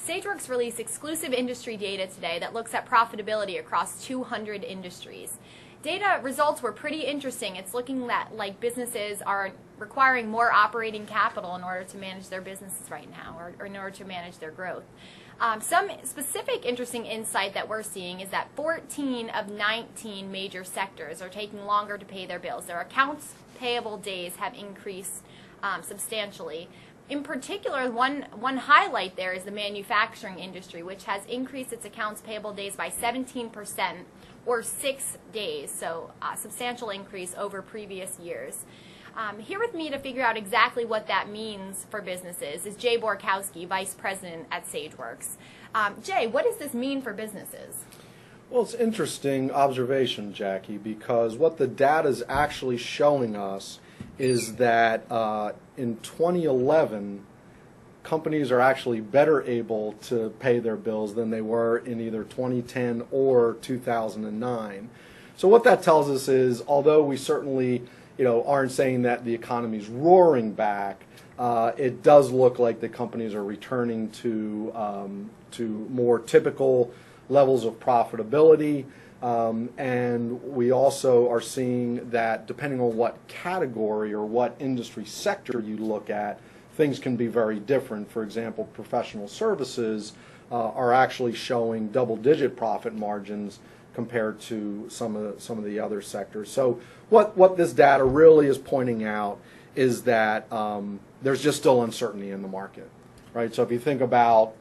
Sageworks released exclusive industry data today that looks at profitability across 200 industries. Data results were pretty interesting. It's looking at like businesses are requiring more operating capital in order to manage their businesses right now, or in order to manage their growth. Some specific interesting insight that we're seeing is that 14 of 19 major sectors are taking longer to pay their bills. Their accounts payable days have increased substantially. In particular, one highlight there is the manufacturing industry, which has increased its accounts payable days by 17%, or 6 days, so a substantial increase over previous years. Here with me to figure out exactly what that means for businesses is Jay Borkowski, Vice President at Sageworks. Jay, what does this mean for businesses? Well, it's an interesting observation, Jackie, because what the data is actually showing us is that in 2011, companies are actually better able to pay their bills than they were in either 2010 or 2009. So what that tells us is, although we certainly aren't saying that the economy's roaring back, it does look like the companies are returning to more typical levels of profitability. And we also are seeing that depending on what category or what industry sector you look at, things can be very different. For example, professional services are actually showing double-digit profit margins compared to some of the other sectors. So what this data really is pointing out is that there's just still uncertainty in the market, right? So if you think about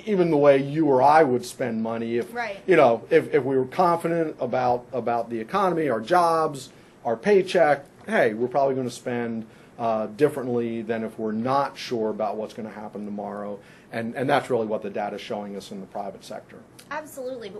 even the way you or I would spend money, if if we were confident about the economy, our jobs, our paycheck, hey, we're probably going to spend differently than if we're not sure about what's going to happen tomorrow. And that's really what the data is showing us in the private sector. Absolutely. But